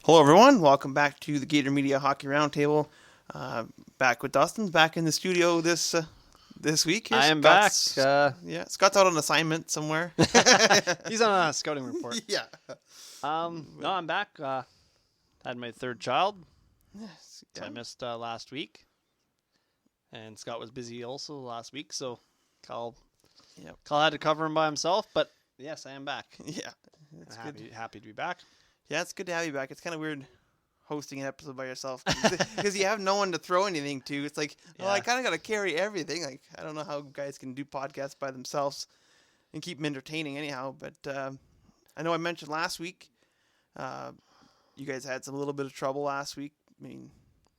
Hello, everyone. Welcome back to the Gator Media Hockey Roundtable. Back with Dustin, back in the studio this week. Here. I am back. Scott's out on assignment somewhere. He's on a scouting report. Yeah. No, I'm back. Had my third child. Yes. So I missed last week. And Scott was busy also last week, so Kyle had to cover him by himself. But yes, I am back. Yeah. It's happy to be back. Yeah, it's good to have you back. It's kind of weird hosting an episode by yourself because you have no one to throw anything to. It's like, I kind of got to carry everything. Like, I don't know how guys can do podcasts by themselves and keep them entertaining anyhow. But I know I mentioned last week, you guys had some little bit of trouble last week. I mean,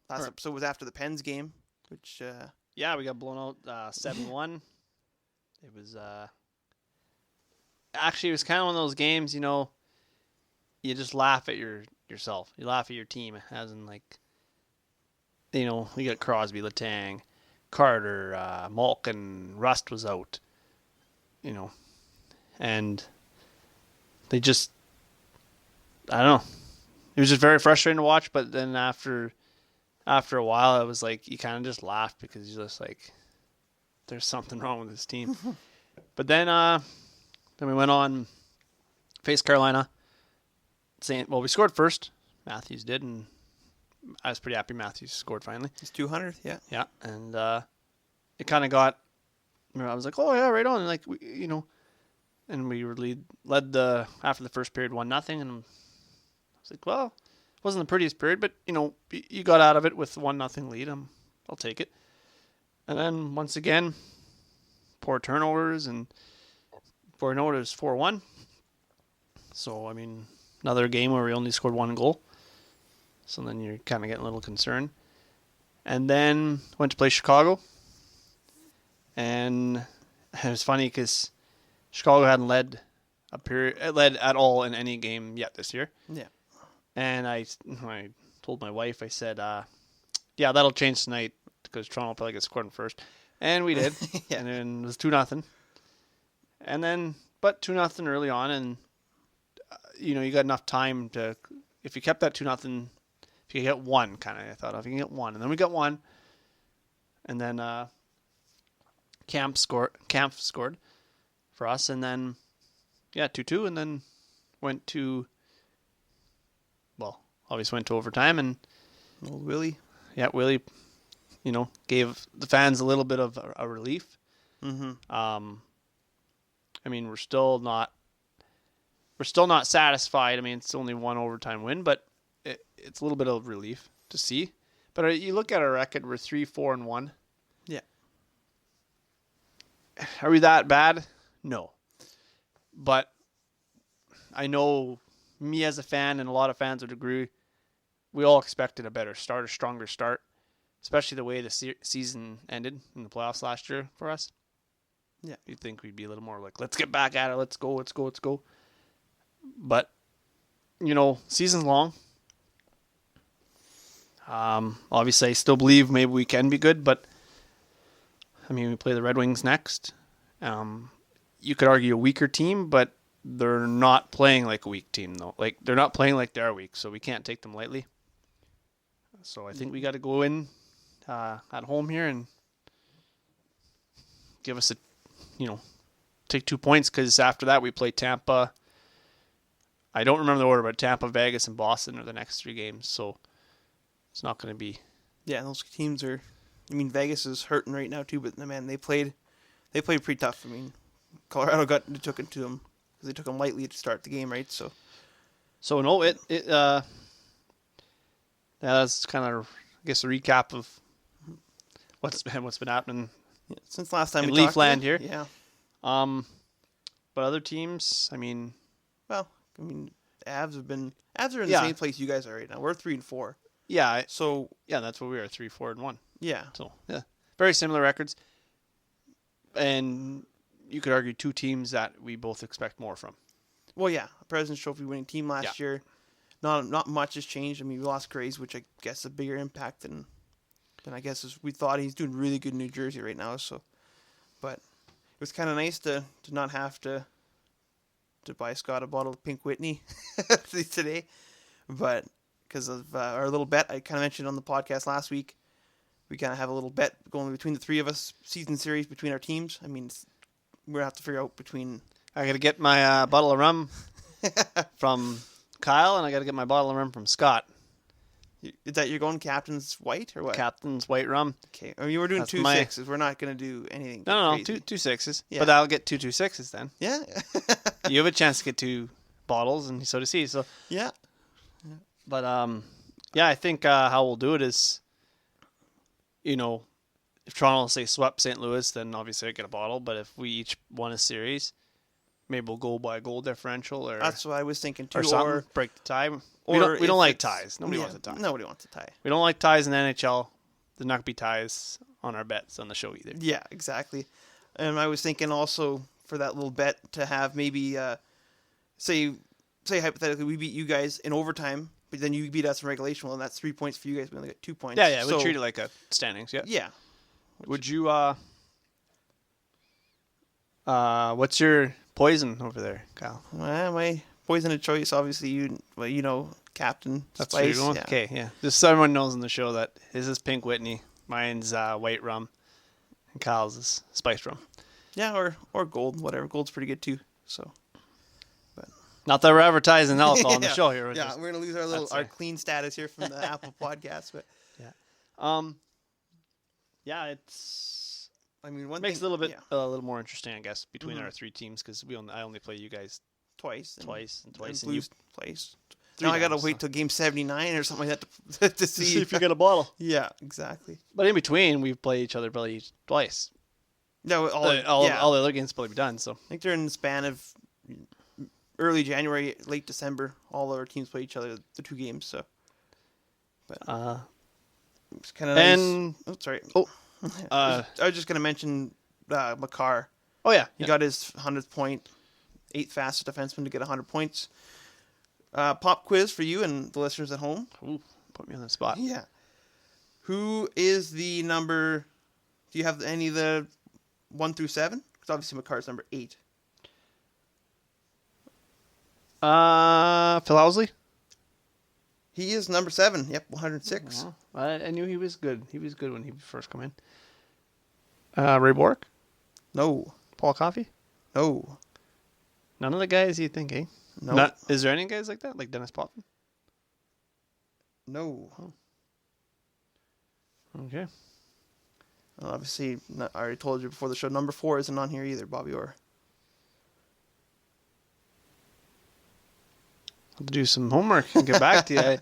last episode was after the Pens game, which... we got blown out 7-1. It was... Actually, it was kind of one of those games, you just laugh at yourself. You laugh at your team, as in, you got Crosby, Letang, Carter, Malkin, Rust was out, and they just, I don't know. It was just very frustrating to watch, but then after a while, it was like you kind of just laugh because you're just like, there's something wrong with this team. But then we went on, faced Carolina. We scored first. Matthews did, and I was pretty happy Matthews scored finally. His 200th, yeah. Yeah, and it kind of got. I was like, oh yeah, right on. Like and we were led after the first period 1-0, and I was like, well, it wasn't the prettiest period, but you got out of it with 1-0 lead. I'll take it. And then once again, poor turnovers, and for an order is 4-1. So I mean. Another game where we only scored one goal. So then you're kind of getting a little concerned. And then went to play Chicago. And it was funny because Chicago hadn't led at all in any game yet this year. Yeah. And I told my wife, I said, that'll change tonight because Toronto probably gets scored in first. And we did. Yeah. And then it was 2-0. And then, but 2-0 early on, and you got enough time to, if you kept that 2-0, if you get one, kind of, I thought, if you can get one. And then we got one. And then Camp scored for us. And then, 2-2. And then obviously went to overtime. And old Willie. Yeah, Willie, gave the fans a little bit of a relief. Mm-hmm. I mean, we're still not satisfied. I mean, it's only one overtime win, but it's a little bit of relief to see. But you look at our record, we're 3-4-1. Yeah. Are we that bad? No. But I know me as a fan, and a lot of fans would agree, we all expected a better start, a stronger start, especially the way the season ended in the playoffs last year for us. Yeah. You'd think we'd be a little more like, let's get back at it, let's go. But, season's long. Obviously, I still believe maybe we can be good, but, I mean, we play the Red Wings next. You could argue a weaker team, but they're not playing like a weak team, though. Like, they're not playing like they're weak, so we can't take them lightly. So I think we got to go in at home here and give us take 2 points, because after that we play Tampa. I don't remember the order, but Tampa, Vegas, and Boston are the next 3 games, so it's not going to be... Yeah, those teams are... I mean, Vegas is hurting right now, too, but, man, they played pretty tough. I mean, Colorado took it to them, because they took them lightly to start the game, right? So no, that's kind of, I guess, a recap of what's been happening since last time in we talked. Leafland here. Yeah. But other teams, I mean... Well, Avs are in the same place you guys are right now. We're 3-4. Yeah. Yeah, that's what we are, 3-4-1. Yeah. So, yeah. Very similar records. And you could argue 2 teams that we both expect more from. Well, yeah. President's Trophy winning team last year. Not much has changed. I mean, we lost Graves, which I guess is a bigger impact than I guess we thought. He's doing really good in New Jersey right now. So, but it was kind of nice to not have to buy Scott a bottle of Pink Whitney today. But because of our little bet I kind of mentioned on the podcast last week. We kind of have a little bet going between the three of us, season series between our teams. I mean, we're going to have to figure out between... I got to get my bottle of rum from Kyle, and I got to get my bottle of rum from Scott. Is that you're going Captain's White or what? Captain's White Rum. Okay. I mean, you were doing 2 6s. We're not going to do anything. No, crazy. two 6s. Yeah. But I'll get two 6s then. Yeah. You have a chance to get 2 bottles, and so does he. So yeah. But yeah, I think how we'll do it is, if Toronto, say, swept St. Louis, then obviously I get a bottle. But if we each won a series, maybe we'll go by goal differential, or that's what I was thinking too. Or something. Or break the tie. We don't like ties. Nobody wants a tie. Nobody wants a tie. We don't like ties in the NHL. There's not gonna be ties on our bets on the show either. Yeah, exactly. And I was thinking also for that little bet to have maybe say hypothetically we beat you guys in overtime, but then you beat us in regulation. Well, and that's 3 points for you guys. We only got 2 points. Yeah. We treat it like a standings. Yeah. Yeah. Would you? What's your poison over there, Kyle? Well, my poison of choice, obviously, Captain That's Spice. where you're going? Yeah. Okay, yeah. Just so everyone knows in the show that his is Pink Whitney, mine's White Rum, and Kyle's is Spice Rum. Yeah, or gold, whatever. Gold's pretty good too. So. Not that we're advertising alcohol on the show here. Yeah, we're gonna lose our clean status here from the Apple Podcast, but yeah, it's. I mean, makes it a little bit a little more interesting, I guess, between our 3 teams because I only play you guys twice, and you twice. 3 now I gotta times, wait till game 79 or something like that to see if you get a bottle. Yeah, exactly. But in between, we play each other probably twice. No, all the other games probably be done. So I think they're in the span of early January, late December. All our teams play each other the 2 games. So, but it's kind of nice. Oh, sorry. I was just gonna mention Makar. Oh yeah, he got his 100th point, 8th fastest defenseman to get 100 points. Pop quiz for you and the listeners at home. Ooh, put me on the spot. Yeah. Who is the number? Do you have any of the 1 through 7? Because obviously Makar's number 8. Phil Housley. He is number 7. Yep, 106. Oh, I knew he was good. He was good when he first came in. Ray Bork? No. Paul Coffey? No. None of the guys you think, eh? No. Is there any guys like that? Like Dennis Potvin? No. Oh. Okay. Well, obviously, I already told you before the show, number 4 isn't on here either, Bobby Orr. I'll do some homework and get back to you.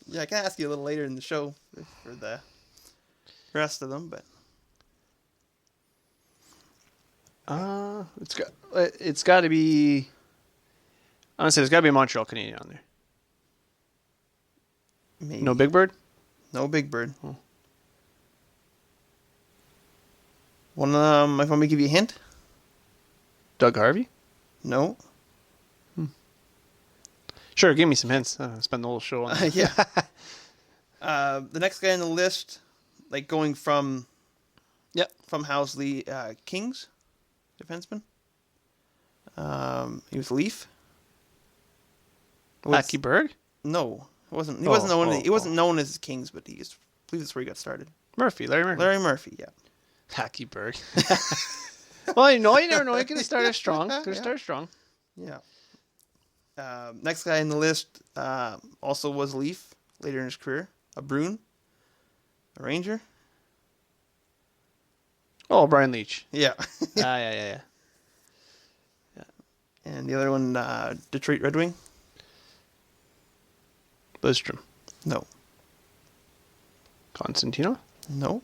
Yeah, I can ask you a little later in the show for the rest of them, but it's got to be. Honestly, there's got to be a Montreal Canadian on there. maybe. No Big Bird. No Big Bird. Oh. If I want me to give you a hint. Doug Harvey. No. Sure, give me some hints. Spend the whole show on that. Yeah. The next guy on the list, like going from Housley, Kings defenseman. He was Leaf. Hockey Berg? No, it wasn't. He wasn't known. He wasn't known as Kings, but I believe that's where he got started. Larry Murphy. Larry Murphy, yeah. Hockey Berg. Well, you never know. He could start strong. Start strong. Yeah. Next guy in the list also was Leaf later in his career. A Bruin. A Ranger. Oh, Brian Leach. Yeah. Yeah. And the other one, Detroit Red Wing. Lidstrom. No. Constantino? No.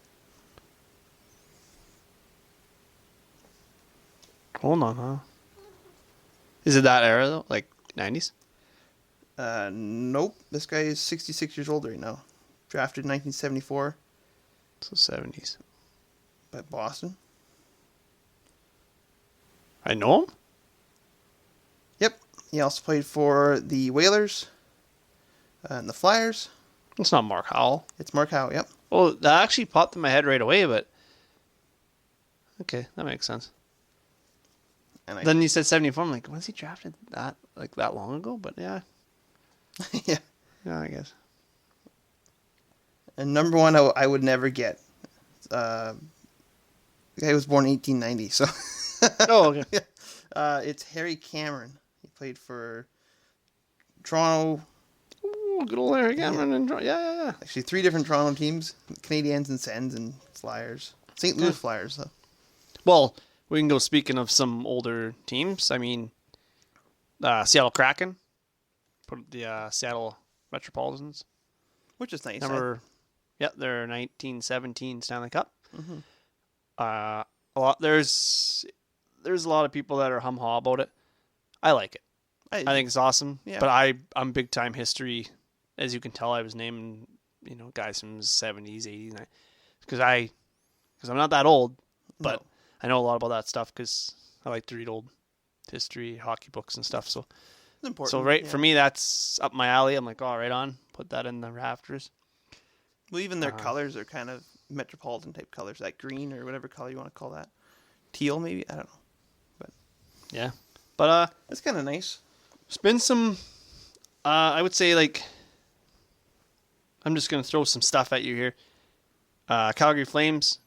Hold on, huh? Is it that era, though? Like 90s? Nope. This guy is 66 years old right now. Drafted in 1974. So 70s. By Boston. I know him? Yep. He also played for the Whalers and the Flyers. It's not Mark Howell. It's Mark Howe, yep. Well, that actually popped in my head right away, but... Okay, that makes sense. And then you said 74. I'm like, was he drafted that long ago? But yeah. Yeah. Yeah, I guess. And number one, I would never get. The guy was born in 1890, so. Oh, okay. It's Harry Cameron. He played for Toronto. Ooh, good old Harry Cameron. Yeah. Actually, 3 different Toronto teams: Canadiens and Sens and Flyers. St. Louis Flyers, though. Well, we can go speaking of some older teams. I mean, Seattle Kraken. Put the Seattle Metropolitans. Which is nice. Their 1917 Stanley Cup. Mm-hmm. There's a lot of people that are hum-ha about it. I like it. I think it's awesome. Yeah. But I'm big time history. As you can tell, I was naming, guys from the 70s, 80s, because I'm not that old, but No. I know a lot about that stuff because I like to read old history, hockey books and stuff. So It's important. So for me, that's up my alley. I'm like, oh, right on. Put that in the rafters. Well, even their colors are kind of metropolitan type colors, that green or whatever color you want to call that. Teal, maybe? I don't know. But yeah. But it's kind of nice. there's been some, I would say, like, I'm just going to throw some stuff at you here. Calgary Flames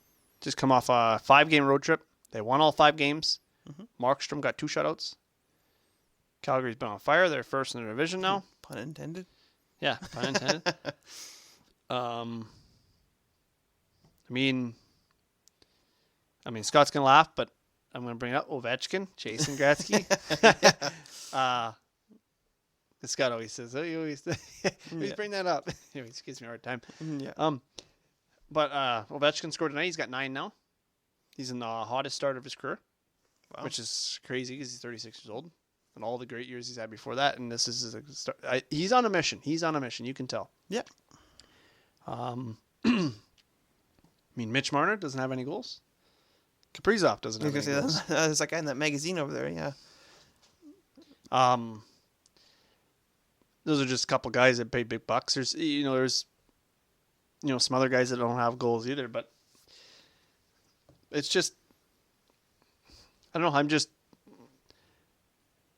just come off a 5-game road trip. They won all 5 games. Mm-hmm. Markstrom got 2 shutouts. Calgary's been on fire. They're first in the division now. Pun intended. Yeah, pun intended. I mean, Scott's gonna laugh, but I'm gonna bring up Ovechkin, Jason Gretzky. Scott always says, "Oh, you always bring that up." He always gives me a hard time. Yeah. But Ovechkin scored tonight. He's got 9 now. He's in the hottest start of his career, which is crazy because he's 36 years old, and all the great years he's had before that. And this is a start. He's on a mission. You can tell. Yeah. Mitch Marner doesn't have any goals. Kaprizov doesn't have any goals. There's that guy in that magazine over there, yeah. Those are just a couple guys that pay big bucks. There's some other guys that don't have goals either, but it's just, I don't know.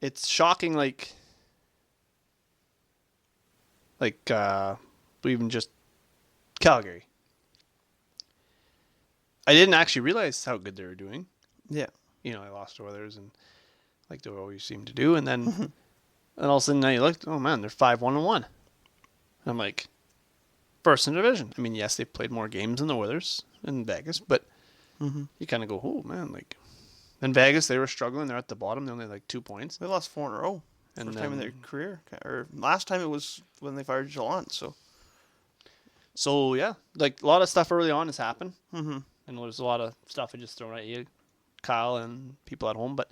It's shocking. Even just Calgary. I didn't actually realize how good they were doing. Yeah. They lost to others and like they always seem to do. And then and all of a sudden now you look, oh man, they're 5-1-1. And I'm like, first in the division. I mean, yes, they played more games than the Oilers in Vegas, but you kind of go, oh man, in Vegas they were struggling. They're at the bottom. They only had 2 points. They lost 4 in a row. First time in their career. Or last time it was when they fired Gallant, So yeah, a lot of stuff early on has happened. Mm-hmm. And there's a lot of stuff I just thrown at you, Kyle, and people at home. But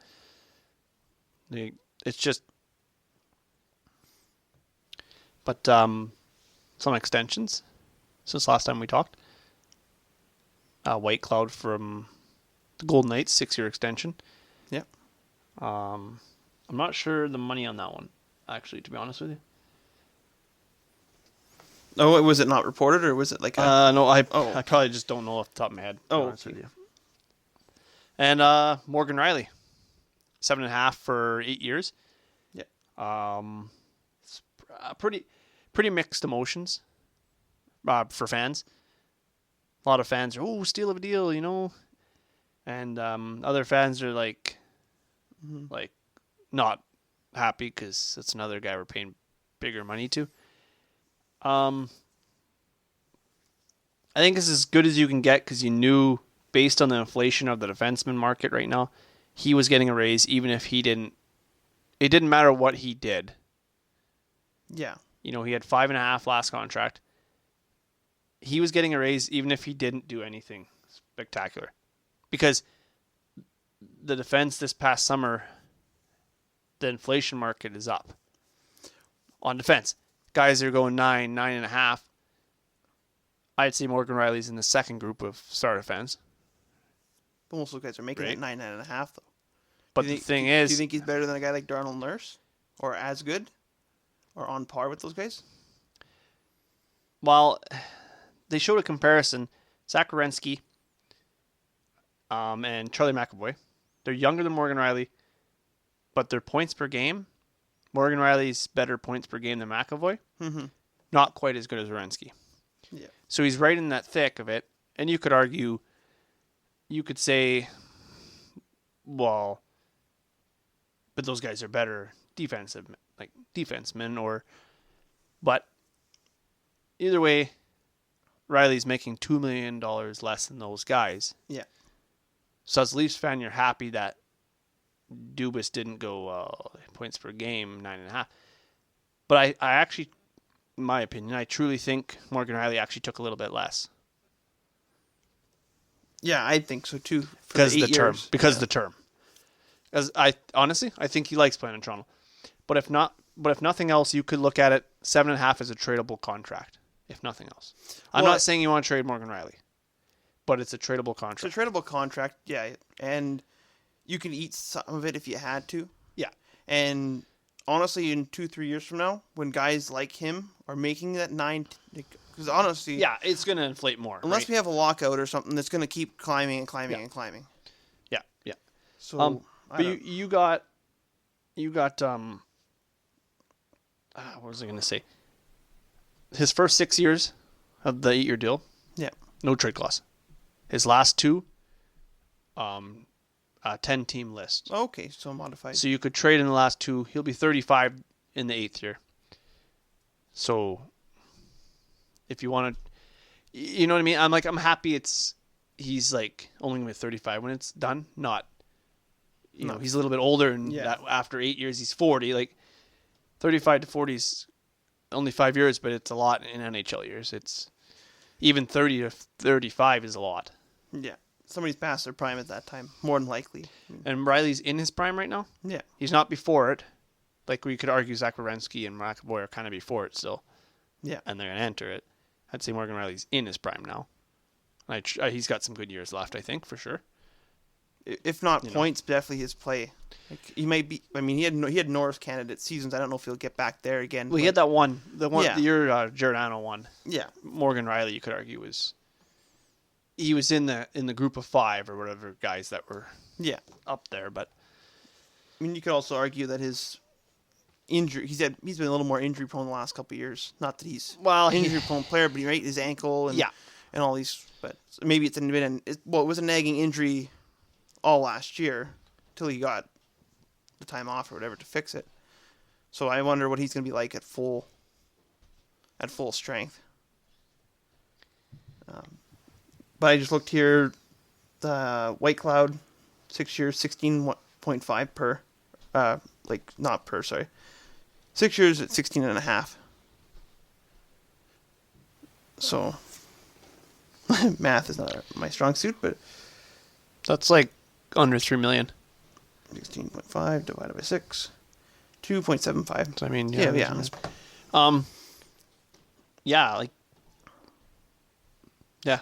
it's just, some extensions since last time we talked. White Cloud from the Golden Knights, 6-year extension. Yeah. I'm not sure the money on that one, actually, to be honest with you. Oh, was it not reported, or was it like no, I probably just don't know off the top of my head. Oh, okay. With you. And Morgan Reilly, 7.5 for 8 years. Yeah. It's pretty mixed emotions for fans. A lot of fans are, steal of a deal, and other fans are like not happy because it's another guy we're paying bigger money to. I think it's as good as you can get because you knew, based on the inflation of the defenseman market right now, he was getting a raise even if he didn't. It didn't matter what he did. Yeah. He had 5.5 last contract. He was getting a raise even if he didn't do anything spectacular, because the defense this past summer, the inflation market is up on defense. Guys are going 9.5. I'd say Morgan Reilly's in the second group of star defense. But most of those guys are making it 9.5 though. But the thing is, do you think he's better than a guy like Darnell Nurse, or as good, or on par with those guys? Well, they showed a comparison. Zach Werenski, and Charlie McAvoy. They're younger than Morgan Reilly, but their points per game, Morgan Reilly's better points per game than McAvoy. Mm-hmm. Not quite as good as Werenski. Yeah. So he's right in that thick of it. And you could argue, you could say, well, but those guys are better defensemen, but either way, Reilly's making $2 million less than those guys. Yeah. So as a Leafs fan, you're happy that Dubas didn't go points per game, 9.5. But I actually, in my opinion, I truly think Morgan Reilly actually took a little bit less. Yeah, I think so too. Because the term. Because the term. As I think he likes playing in Toronto. But if nothing else, you could look at it 7.5 as a tradable contract. If nothing else, I'm not saying you want to trade Morgan Reilly, but it's a tradable contract. It's a tradable contract, yeah, and you can eat some of it if you had to. Yeah, and honestly, in 2-3 years from now, when guys like him are making that 9, because honestly, yeah, it's going to inflate more. Unless we have a lockout or something that's going to keep climbing and climbing and climbing. Yeah, yeah. So, but you got what was I going to say? His first 6 years of the 8-year deal, yeah, no trade clause. His last 2, 10-team list. Okay, so modified. So you could trade in the last 2. He'll be 35 in the 8th year. So if you want to, you know what I mean? I'm happy he's like only going to be 35 when it's done. Not, you know, he's a little bit older and that after 8 years he's 40. Like 35 to 40 is only 5 years, but it's a lot in NHL years. It's even 30 to 35 is a lot. Yeah. Somebody's past their prime at that time, more than likely. And Reilly's in his prime right now? Yeah. He's not before it. Like we could argue Zach Werenski and McAvoy are kind of before it still. Yeah. And they're going to enter it. I'd say Morgan Reilly's in his prime now. He's got some good years left, I think, for sure. If not points, definitely his play. Like, he might be. I mean, he had Norris candidate seasons. I don't know if he'll get back there again. Well, he had that one, the year Giordano won. Yeah. Morgan Reilly, you could argue, was in the group of 5 or whatever guys that were up there. But I mean, you could also argue that his injury. He's been a little more injury prone the last couple of years. Not that he's injury prone player, but he his ankle and all these. But maybe it was a nagging injury all last year till he got the time off or whatever to fix it. So I wonder what he's going to be like at full strength. But I just looked here, the White Cloud, 6 years, 16.5 per, 6 years at 16.5. So math is not my strong suit, but that's like under $3 million. 16.5 divided by 6, 2.75. So I mean,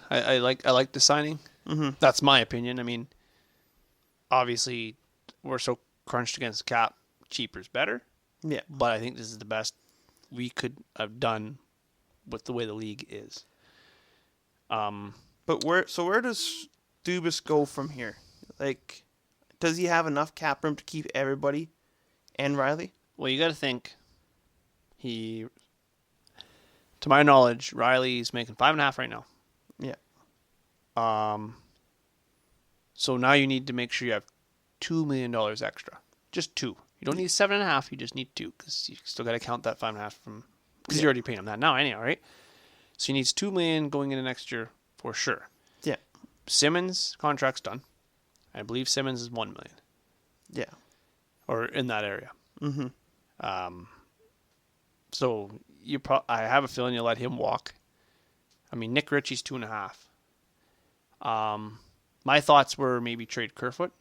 I like the signing. Mm-hmm. That's my opinion. I mean, obviously, we're so crunched against cap. Cheaper's better. Yeah, but I think this is the best we could have done with the way the league is. But where does Dubas go from here? Like, does he have enough cap room to keep everybody and Reilly? Well, you got to think. To my knowledge, Reilly's making 5.5 right now. Yeah. So now you need to make sure you have $2 million extra. Just 2. You don't need 7.5. You just need 2 because you still got to count that 5.5 from because you're already paying him that now anyhow, right? So he needs $2 million going into next year for sure. Yeah. Simmons' contract's done. I believe Simmons is $1 million. Yeah. Or in that area. Mm-hmm. So I have a feeling you'll let him walk. I mean, Nick Ritchie's 2.5. My thoughts were maybe trade Kerfoot,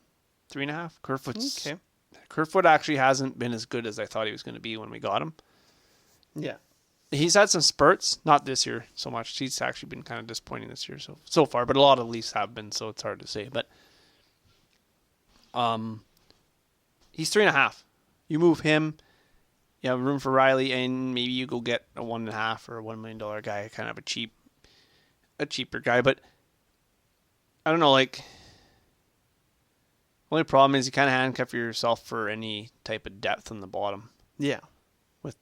3.5. Kerfoot actually hasn't been as good as I thought he was going to be when we got him. Yeah. He's had some spurts, not this year so much. He's actually been kind of disappointing this year so far, but a lot of Leafs have been, so it's hard to say. But he's 3.5. You move him, you have room for Reilly, and maybe you go get a 1.5 or a $1 million guy, kind of a cheaper guy. But I don't know, like, only problem is you kind of handcuff yourself for any type of depth on the bottom. Yeah. With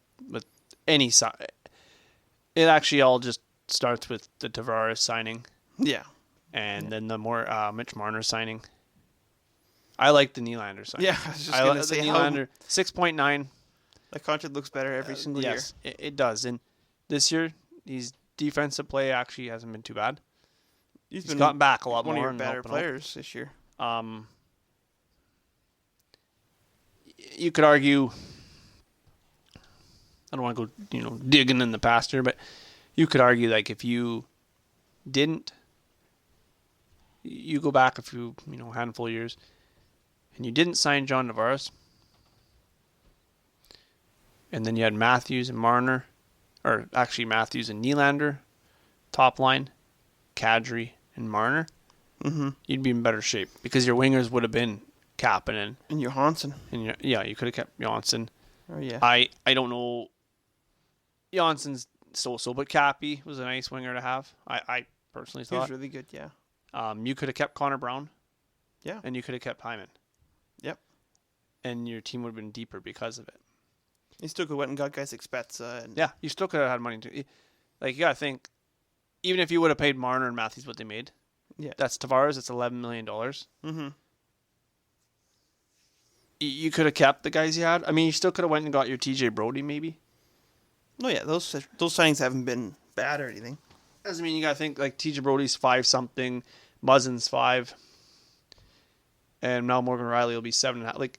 any side. It actually all just starts with the Tavares signing. Yeah. And then the more Mitch Marner signing. I like the Nylander signing. Yeah, I was just going to say the Nylander 6.9. That contract looks better every single year. Yes, it does. And this year, his defensive play actually hasn't been too bad. He's gotten back a lot more. One of your better players this year. You could argue, I don't want to go, digging in the past here, but you could argue like if you didn't, you go back a few, handful of years, and you didn't sign John Tavares, and then you had Matthews and Marner, or actually Matthews and Nylander, top line, Kadri and Marner, you'd be in better shape because your wingers would have been Kapanen and Johansson. And you could have kept Johansson. Oh yeah. I don't know. Johnson's so, but Cappy was a nice winger to have. I personally thought he was really good. Yeah. You could have kept Connor Brown. Yeah. And you could have kept Hyman. Yep. And your team would have been deeper because of it. You still could have went and got guys like Spezza. Yeah, you still could have had money to. Like, you got to think, even if you would have paid Marner and Matthews what they made, that's Tavares, it's $11 million. Mm-hmm. You could have kept the guys you had. I mean, you still could have went and got your TJ Brody, maybe. No, yeah, those signings haven't been bad or anything. I mean, you got to think, like, TJ Brody's 5-something, Muzzin's 5, and now Morgan Reilly will be 7.5.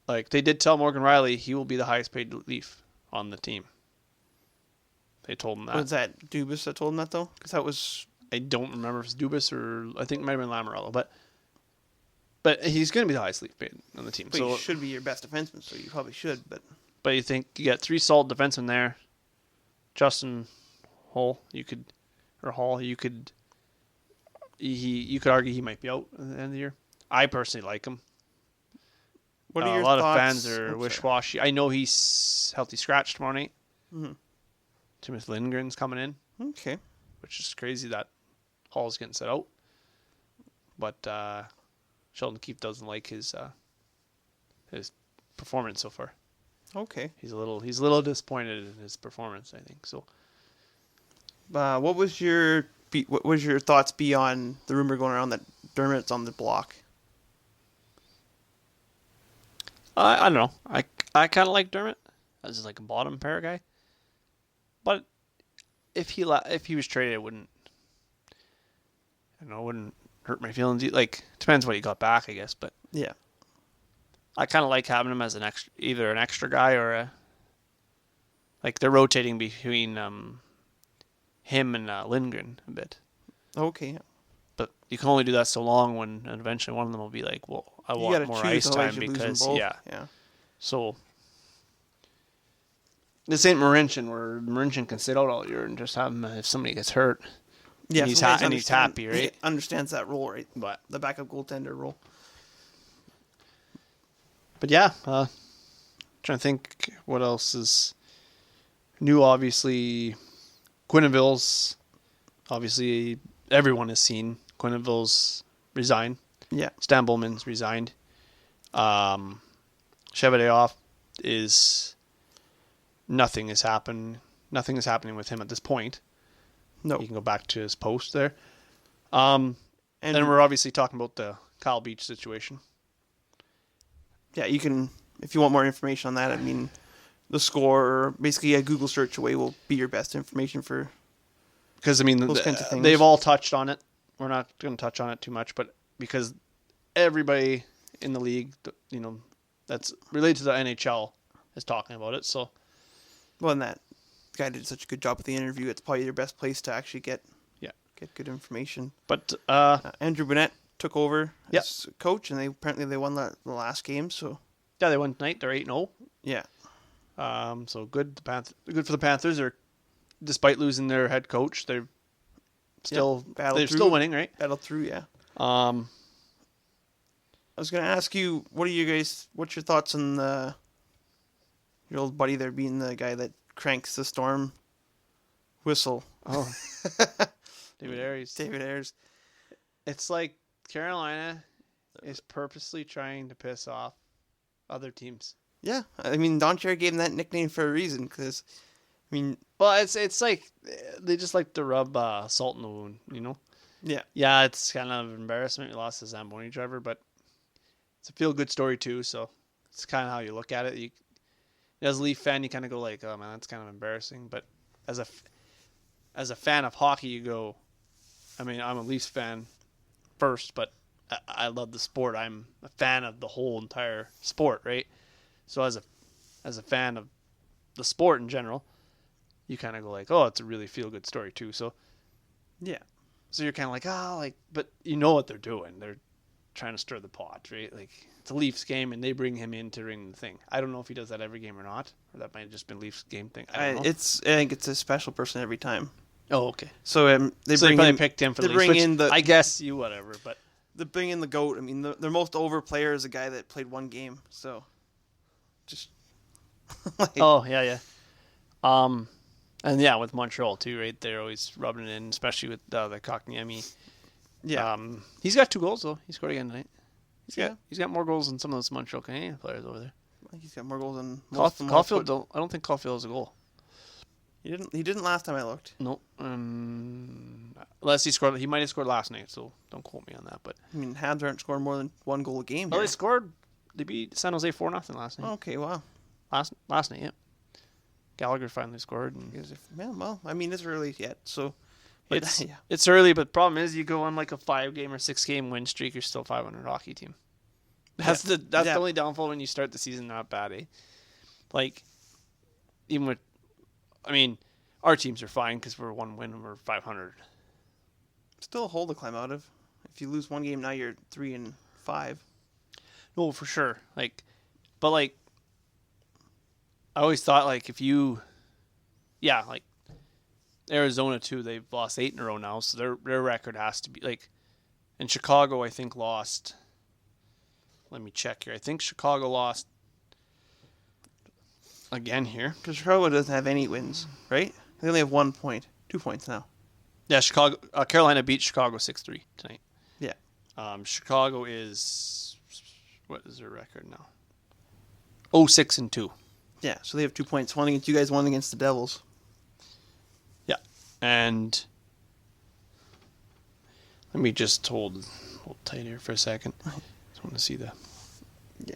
Like, they did tell Morgan Reilly he will be the highest paid Leaf on the team. They told him that. Was that Dubas that told him that, though? Because that was... I don't remember if it's Dubas or... I think it might have been Lamoriello, but he's going to be the highest Leaf paid on the team. But he should be your best defenseman, so you probably should, but... But you think you got 3 solid defensemen there. Justin Hall, you could argue he might be out at the end of the year. I personally like him. What are your a lot thoughts? of fans are wish-washy. I know he's healthy scratch tomorrow night. Mm-hmm. Timothy Lindgren's coming in. Okay. Which is crazy that Hall's getting set out. But Sheldon Keefe doesn't like his performance so far. Okay. He's a little disappointed in his performance, I think. So what was your thoughts beyond the rumor going around that Dermott's on the block? I don't know. I kind of like Dermott as like a bottom pair guy. But if he was traded, it wouldn't hurt my feelings. Like, depends what he got back, I guess. But yeah, I kind of like having him as either an extra guy or like they're rotating between him and Lindgren a bit. Okay. But you can only do that so long when eventually one of them will be like, well, I want more ice time because yeah. So this ain't Marincin where Marincin can sit out all year and just have him if somebody gets hurt. Yeah, he's happy, right? He understands that role, right? But the backup goaltender role. But yeah, trying to think what else is new. Obviously, Quenneville's. Obviously, everyone has seen Quenneville's resign. Yeah, Stan Bowman's resigned. Chevedayoff is. Nothing is happening with him at this point. No, he can go back to his post there. And then we're obviously talking about the Kyle Beach situation. Yeah, you can, if you want more information on that, I mean, the score, or basically a Google search away will be your best information for. Because, I mean, those kinds of things. They've all touched on it. We're not going to touch on it too much, but because everybody in the league, that's related to the NHL is talking about it, so. Well, and that guy did such a good job with the interview. It's probably your best place to actually get good information. But Andrew Burnett took over as coach, and they won the last game. So yeah, they won tonight. They're 8-0. Yeah. So good. Good for the Panthers. They're, despite losing their head coach, they're still still winning, right? Battled through, yeah. I was gonna ask you, what's your thoughts on your old buddy there being the guy that cranks the storm whistle? Oh, David Ayres. It's like Carolina is purposely trying to piss off other teams. Yeah, I mean, Don Cherry gave him that nickname for a reason, because I mean, well, it's like they just like to rub salt in the wound, you know. yeah. Yeah, it's kind of embarrassment. We lost the Zamboni driver, but it's a feel-good story too. So it's kind of how you look at it. As a Leaf fan, you kind of go like, "Oh man, that's kind of embarrassing." But as a fan of hockey, you go, I mean, I'm a Leafs fan first, but I love the sport. I'm a fan of the whole entire sport, right? So as a fan of the sport in general, you kind of go like, "Oh, it's a really feel-good story too." So Yeah. so you're kind of like, "Oh, like," but you know what they're doing. They're trying to stir the pot, right? Like it's a Leafs game, and they bring him in to ring the thing. I don't know if he does that every game or not, or that might have just been Leafs game thing. I don't know. I think it's a special person every time. Oh, okay. So they probably picked him for the Leafs. Bring in the. I guess you whatever, but they bring in the GOAT. I mean, their most over player is a guy that played one game. So, just. Like, oh yeah. And yeah, with Montreal too, right? They're always rubbing it in, especially with the Kotkaniemi. Yeah. He's got 2 goals though. He scored again tonight. He's got more goals than some of those Montreal Canadian players over there. He's got more goals than Caulfield. I don't think Caulfield has a goal. He didn't last time I looked. Nope. Unless he scored. He might have scored last night, so don't quote me on that. But I mean, Habs aren't scoring more than 1 goal a game. Well, here. they scored. They beat San Jose 4-0 last night. Okay, wow. Last night, yeah. Gallagher finally scored. Yeah, well, I mean, it's early yet, so it's early. But the problem is, you go on like a 5-game or 6-game win streak, you're still 500 hockey team. That's the only downfall when you start the season not bad, eh? Like, even with, I mean, our teams are fine because we're 1 win and we're 500. Still a hole to climb out of. If you lose 1 game, now you're 3-5. No, for sure. But I always thought like like Arizona too. They've lost 8 in a row now, so their record has to be like. And Chicago, I think, lost. Let me check here. I think Chicago lost again here. Because Chicago doesn't have any wins, right? They only have 1 point. 2 points now. Yeah, Carolina beat Chicago 6-3 tonight. Yeah. Chicago is, what is their record now? 6-2. Yeah, so they have 2 points. 1 against you guys, 1 against the Devils. Yeah. And let me just hold tight here for a second. I just want to see the... Yeah.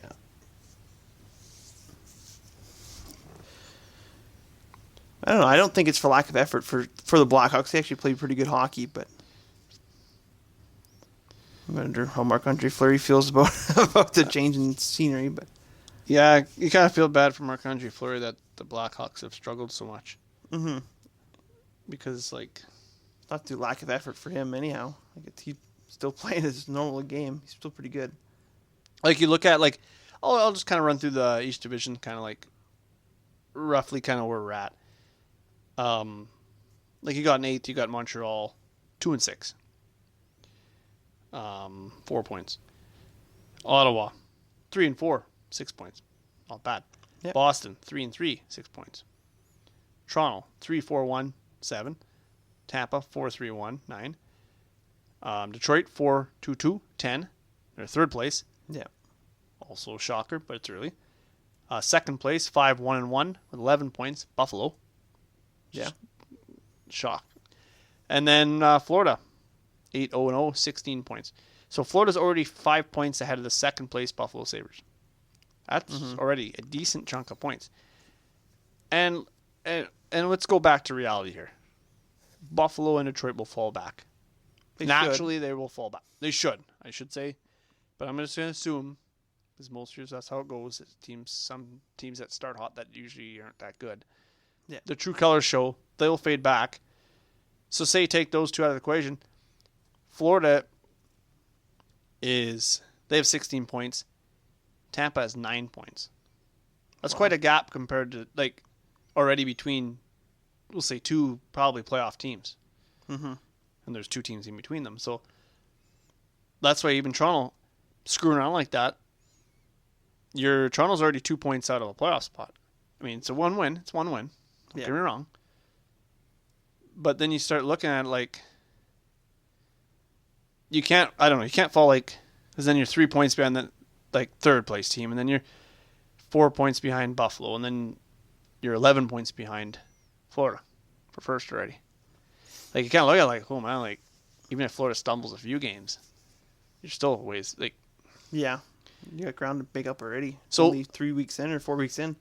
I don't know. I don't think it's for lack of effort for the Blackhawks. They actually played pretty good hockey, but I wonder how Marc-Andre Fleury feels about the change in scenery. But yeah, you kind of feel bad for Marc-Andre Fleury that the Blackhawks have struggled so much. Mm-hmm. Because not through lack of effort for him, anyhow. He's still playing his normal game. He's still pretty good. Like you look at I'll just kind of run through the East Division, kind of roughly kind of where we're at. You got an 8th, you got Montreal, 2-6, 4 points. Ottawa, 3-4, 6 points, not bad. Yep. Boston, 3-3, 6 points. Toronto, 3-4-1, 7. Tampa, 4-3-1, 9. Detroit, 4-2-2, 10. They're 3rd place. Yeah. Also a shocker, but it's early. 2nd place, 5-1-1 with 11 points. Buffalo. Yeah. Shock. And then Florida, 8-0-0, 16 points. So Florida's already 5 points ahead of the 2nd place Buffalo Sabres. That's already a decent chunk of points. And let's go back to reality here. Buffalo and Detroit will fall back. Naturally, they will fall back. They should, I should say. But I'm just going to assume, because most years that's how it goes. Some teams that start hot that usually aren't that good. Yeah. The true colors show. They'll fade back. So say take those 2 out of the equation. Florida they have 16 points. Tampa has 9 points. That's quite a gap compared to already between, we'll say 2 probably playoff teams. Mm-hmm. And there's 2 teams in between them. So that's why even Toronto screwing around like that. Toronto's already 2 points out of a playoff spot. I mean, it's a 1 win. It's 1 win. Don't get me wrong. But then you start looking at you can't fall because then you're 3 points behind the 3rd place team, and then you're 4 points behind Buffalo, and then you're 11 points behind Florida for first already. Like, you kind of look at it like, oh man, like, even if Florida stumbles a few games, you're still ways, like. Yeah. You got ground to make up already. So, only 3 weeks in or 4 weeks in.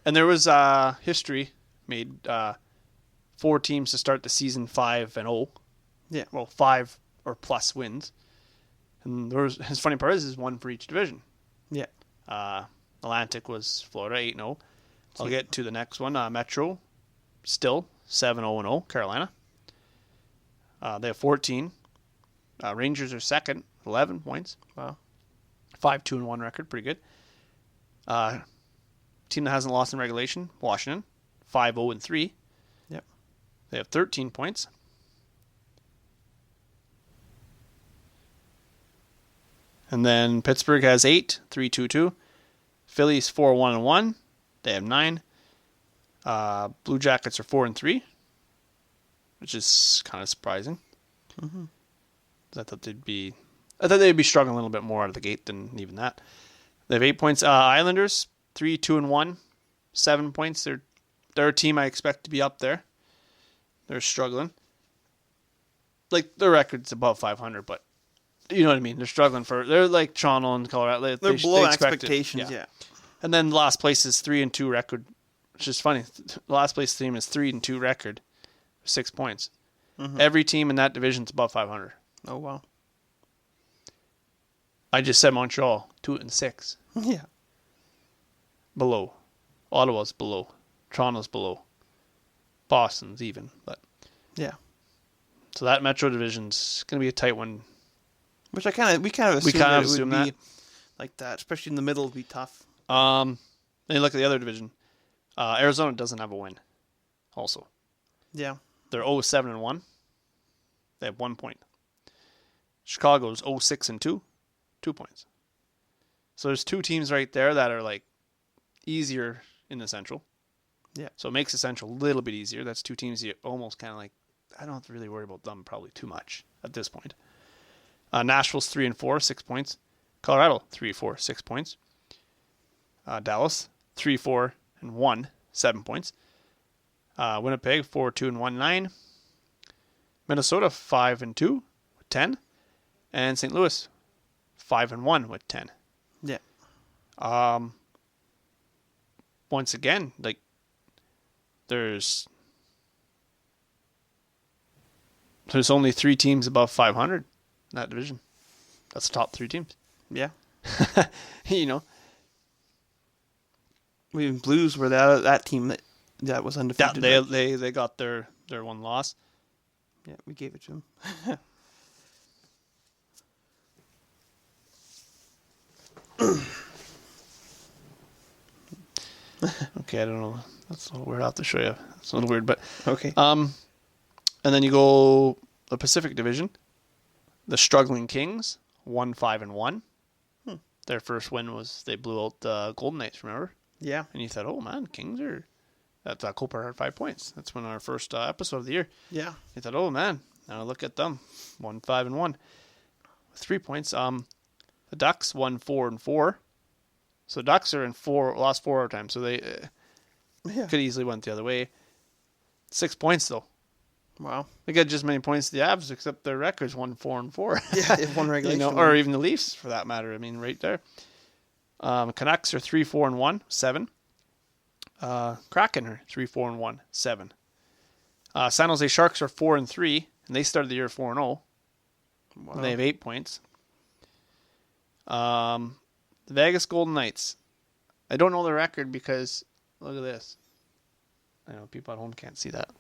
And there was history made 4 teams to start the season 5-0. Yeah. Well, 5 or plus wins. And there was, his funny part is one for each division. Yeah. Atlantic was Florida 8-0. I'll get to the next one. Metro, still 7-0-0, Carolina. They have 14. Rangers are second, 11 points. Wow. 5-2-1 record, pretty good. Team that hasn't lost in regulation, Washington, 5-0-3. Yep. They have 13 points. And then Pittsburgh has 8, 3-2-2. Phillies 4-1-1. They have 9. Blue Jackets are 4-3, which is kind of surprising. Mm-hmm. I thought they'd be struggling a little bit more out of the gate than even that. They have 8 points. Islanders 3-2-1, 7 points. They're a team I expect to be up there. They're struggling. Like, their record's above 500, but you know what I mean. They're struggling they're like Toronto and Colorado. They're below expectations. Yeah. And then last place is 3-2 record, which is funny. The last place team is 3-2 record, 6 points. Mm-hmm. Every team in that division is above 500. Oh wow. I just said Montreal 2-6. Yeah. Below. Ottawa's below. Toronto's below. Boston's even, but yeah. So that Metro division's gonna be a tight one. Which we kind of assumed it would be like that, especially in the middle, would be tough. Then you look at the other division. Arizona doesn't have a win. Also. Yeah. They're 0-7-1. They have 1 point. Chicago's 0-6-2, 2 points. So there's 2 teams right there that are like easier in the Central. Yeah. So it makes the Central a little bit easier. That's 2 teams you almost kind of like, I don't have to really worry about them probably too much at this point. Nashville's 3-4, 6 points. Colorado 3-4, 6 points. Dallas 3-4-1, 7 points. Winnipeg 4-2-1, 9. Minnesota 5-2 with 10, and St. Louis 5-1 with 10. Yeah. Once again, like there's only 3 teams above 500 in that division. That's the top 3 teams. Yeah. You know. We Blues were that team that was undefeated. They got their one loss. Yeah, we gave it to them. Okay, I don't know. That's a little weird. I'll have to show you. It's a little weird, but okay. And then you go the Pacific Division. The struggling Kings 1-5-1. Their first win was they blew out the Golden Knights. Remember? Yeah. And you thought, oh man, Kings are. That's Cooper had 5 points. That's when our first episode of the year. Yeah. You thought, oh man, now look at them, 1-5-1, 3 points. The Ducks 1-4-4. So the Ducks are in lost 4 overtime. So they could easily went the other way. 6 points though. Wow. They got just as many points as the Avs, except their record's 1-4-4. Yeah, they have one regulation. Or even the Leafs for that matter. I mean, right there. Canucks are 3-4-1, 7. Kraken are 3-4-1, 7. San Jose Sharks are 4-3, and they started the year 4-0. Wow. They have 8 points. The Vegas Golden Knights. I don't know the record because look at this. I know people at home can't see that.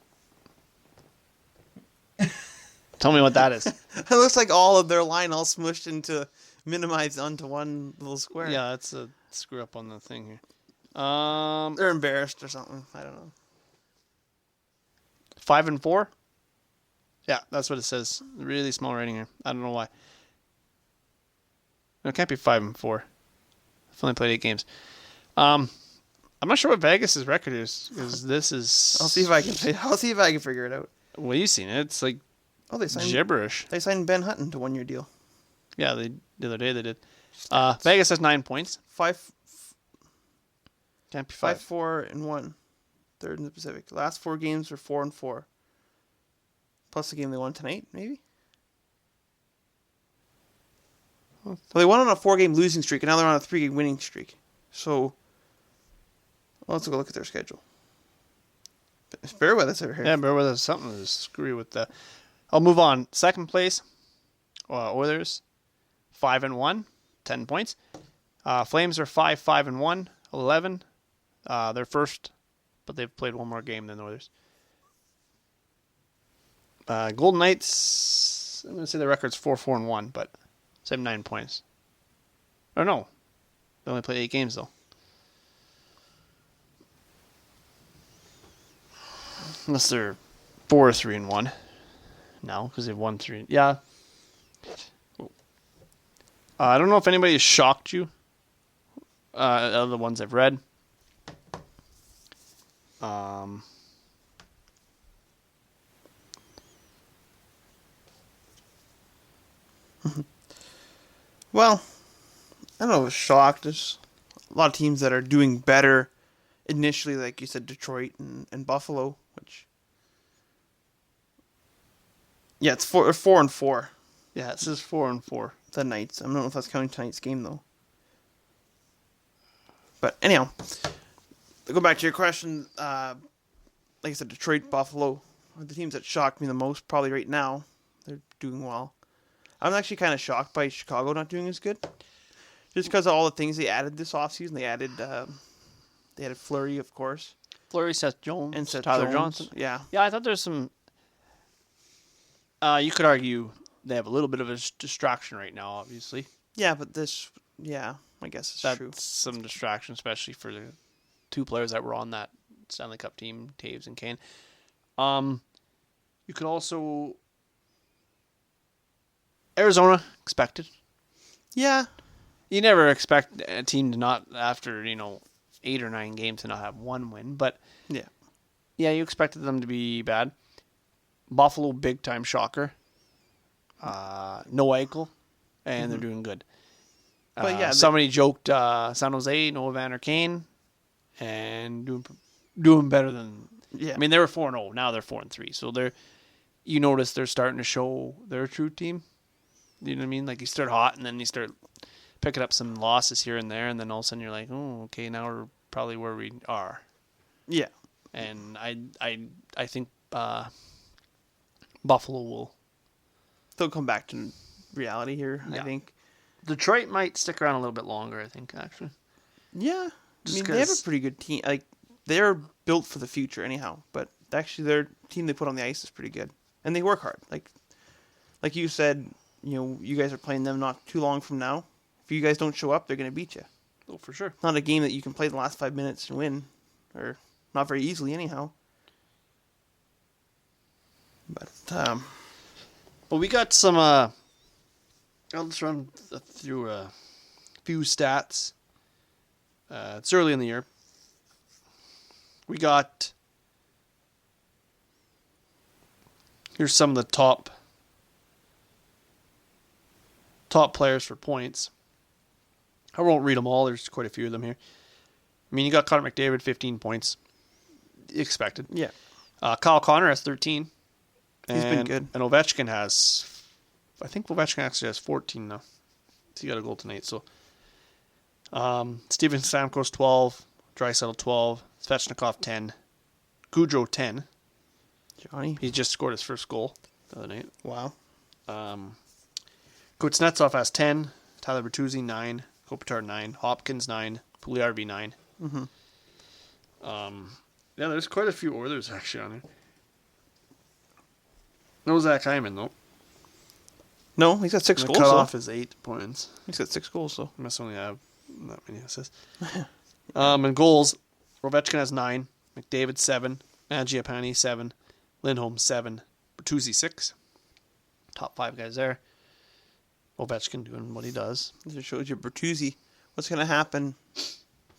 Tell me what that is. It looks like all of their line all smushed into minimized onto one little square. Yeah, that's a screw up on the thing here. They're embarrassed or something. I don't know. 5-4. Yeah, that's what it says. Really small writing here. I don't know why. No, it can't be 5-4. I've only played 8 games. I'm not sure what Vegas' record is because this is. I'll see if I can figure it out. Well, you've seen it. It's like they signed gibberish. They signed Ben Hutton to 1-year deal. Yeah, the other day they did. Vegas has 9 points. Can't be 5. 5-4-1. Third in the Pacific. Last 4 games are 4-4. Plus the game they won tonight, maybe? Well, they won on a 4-game losing streak, and now they're on a 3-game winning streak. So, let's go look at their schedule. Bear with us over here. Yeah, bear with us. Something to screw with that. I'll move on. Second place, Oilers, 5-1, 10 points. Flames are 5-1, 11. They're first, but they've played one more game than the Oilers. Golden Knights, I'm going to say the record's 4-1, but they have 9 points. Or no, they only played 8 games though. Unless they're 4-3-1 now because they've won 3. Yeah. I don't know if anybody has shocked you. Out of the ones I've read. Well, I don't know if it's shocked. There's a lot of teams that are doing better initially, like you said, Detroit and Buffalo, which... Yeah, it's 4-4. Yeah, it says 4-4. The Knights. I don't know if that's counting tonight's game, though. But anyhow, to go back to your question, like I said, Detroit, Buffalo are the teams that shocked me the most probably right now. They're doing well. I'm actually kind of shocked by Chicago not doing as good. Just because of all the things they added this offseason. They added Fleury, of course. Fleury, Seth Jones, And Seth Tyler Jones. Johnson. Yeah. Yeah, I thought there's some... you could argue they have a little bit of a distraction right now, obviously. Yeah, but this... Yeah, I guess it's That's true. some distraction, especially for the 2 players that were on that Stanley Cup team, Taves and Kane. You could also... Arizona, expected. Yeah. You never expect a team to not, after, 8 or 9 games, to not have 1 win. But, yeah, you expected them to be bad. Buffalo, big-time shocker. No Eichel, and they're doing good. But yeah, somebody joked San Jose, no Evander Kane, and doing better than... Yeah. I mean, they were 4-0. Now they're 4-3. So you notice they're starting to show they're a true team. You know what I mean? Like, you start hot, and then you start picking up some losses here and there, and then all of a sudden you're like, oh, okay, now we're probably where we are. Yeah. And I think Buffalo will... They'll come back to reality here, Yeah. I think. Detroit might stick around a little bit longer, I think, actually. Yeah. Just they have a 'cause- pretty good team. Like, they're built for the future anyhow. But actually, their team they put on the ice is pretty good. And they work hard. Like you said, you guys are playing them not too long from now. If you guys don't show up, they're going to beat you. Oh, for sure. It's not a game that you can play the last 5 minutes and win. Or not very easily anyhow. But, Well, we got some... I'll just run through a few stats. It's early in the year. We got... Here's some of the top players for points. I won't read them all. There's quite a few of them here. I mean, you got Connor McDavid, 15 points. Expected. yeah. Kyle Connor has 13. He's been good. And Ovechkin has... I think Ovechkin actually has 14 now. He got a goal tonight. So, Steven Stamkos, 12. Draisaitl, 12. Svechnikov, 10. Gaudreau, 10. Johnny. He just scored his first goal the other night. Wow. Kuznetsov has 10. Tyler Bertuzzi, 9. Kopitar, 9. Hopkins, 9. Puliarvi, 9. Mm-hmm. Yeah, there's quite a few Oilers actually on here. No Zach Hyman, though. No, he's got 6 The goals. cutoff Though. is 8 points. He's got 6 goals, though. He must only have that many assists. And goals, Ovechkin has 9. McDavid, 7. Mangiapane, 7. Lindholm, 7. Bertuzzi, 6. Top 5 guys there. Ovechkin doing what he does. This shows you Bertuzzi. What's going to happen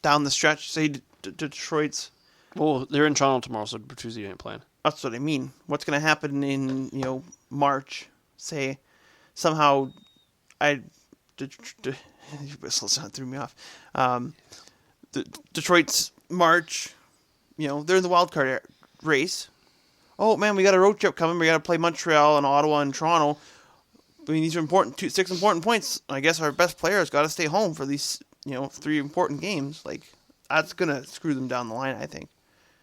down the stretch? Say Detroit's. Well, they're in Toronto tomorrow, so Bertuzzi ain't playing. That's what I mean. What's going to happen in March? Say somehow whistle sound threw me off. Detroit's March, they're in the wild card race. Oh man, we got a road trip coming. We got to play Montreal and Ottawa and Toronto. I mean, these are 6 important points. I guess our best players got to stay home for these 3 important games. Like that's gonna screw them down the line, I think.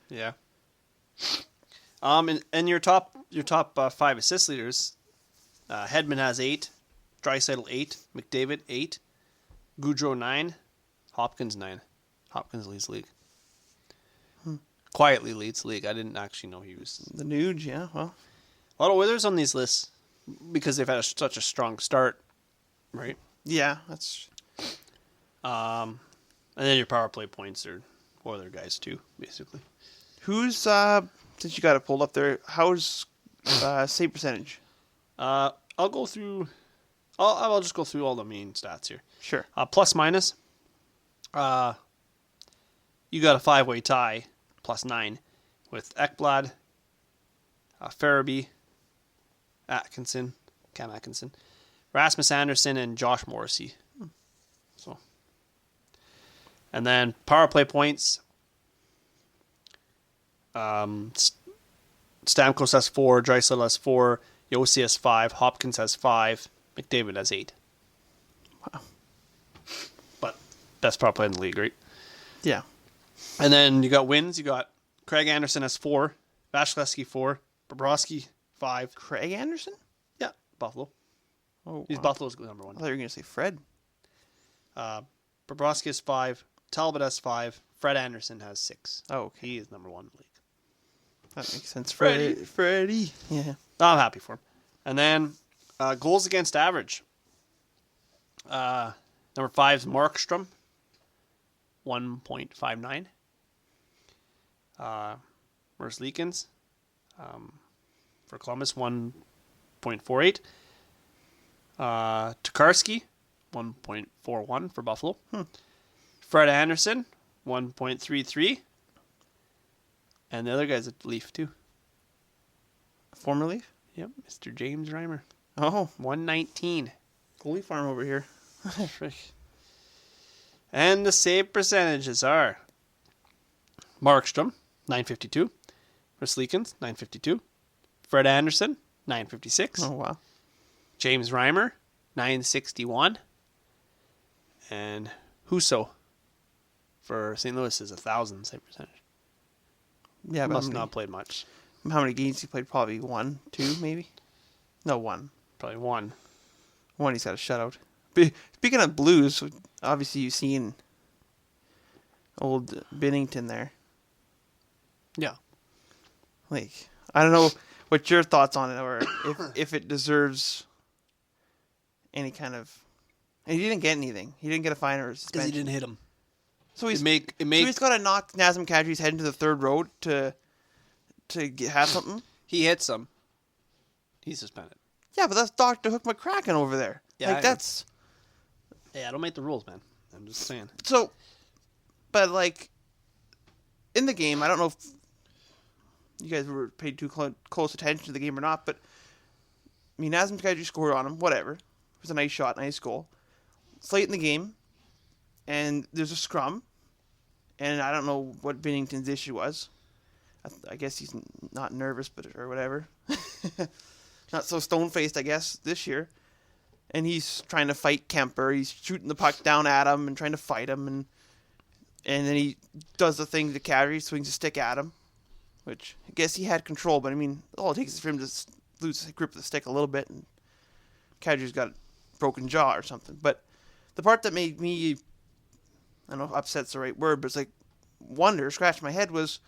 Yeah. And your top 5 assist leaders, Hedman has 8, Draisaitl 8, McDavid 8, Gaudreau 9, Hopkins 9. Hopkins leads the league. Quietly leads the league. I didn't actually know he was the Nuge. Yeah, well, a lot of Oilers on these lists because they've had such a strong start, right? Yeah, that's. And then your power play points are Oiler guys too, basically. Who's since you got it pulled up there? How's save percentage? I'll go through. I'll just go through all the main stats here. Sure. Plus minus. You got a 5-way tie, +9, with Ekblad, Farabee, Cam Atkinson, Rasmus Anderson, and Josh Morrissey. So, and then power play points. Stamkos has 4, Draisaitl has 4, Yossi has 5, Hopkins has 5, McDavid has 8. Wow. But best power play in the league, right? Yeah. And then you got wins. You got Craig Anderson has 4, Vasilevsky 4, Bobrovsky 5. Craig Anderson? Yeah, Buffalo. Oh, He's wow. Buffalo's number 1. I thought you were going to say Fred. Bobrovsky has 5, Talbot has 5, Fred Anderson has 6. Oh, okay. He is number 1 in the league. That makes sense. Freddie. Yeah. I'm happy for him. And then goals against average. Number 5 is Markstrom, 1.59. Merzlikins for Columbus, 1.48. Tokarski, 1.41 for Buffalo. Fred Anderson, 1.33. And the other guy's a Leaf, too. Former Leaf? Yep, Mr. James Reimer. Oh. 119. Goalie farm over here. And the save percentages are Markstrom, 952. Merzlikins, 952. Fred Anderson, 956. Oh, wow. James Reimer, 961. And Husso for St. Louis is 1,000 save percentage. Yeah, but Must not played much. How many games he played? Probably 1, 2, maybe? No, 1. Probably 1. 1 he's got a shutout. Speaking of Blues, obviously you've seen old Binnington there. Yeah. Like, I don't know what your thoughts on it, or if it deserves any kind of. And he didn't get anything. He didn't get a fine or a suspension. Because he didn't hit him. So he's So he's got to knock Nazem Kadri's head into the third row to have something. He hits him. He's suspended. Yeah, but that's Dr. Hook McCracken over there. Yeah, like that's. Yeah, I don't make the rules, man. I'm just saying. So, but like, in the game, I don't know if you guys were paid too close attention to the game or not, but I mean, Nazem Kadri scored on him. Whatever. It was a nice shot, nice goal. It's late in the game, and there's a scrum, and I don't know what Binnington's issue was. I guess he's not nervous, or whatever. Not so stone-faced, I guess, this year. And he's trying to fight Kemper. He's shooting the puck down at him and trying to fight him, and then he does the thing to Kadri, swings a stick at him, which I guess he had control. But I mean, all it takes is for him to lose the grip of the stick a little bit, and Kadri's got a broken jaw or something. But the part that made me, I don't know if upset's the right word, but it's like scratch my head was,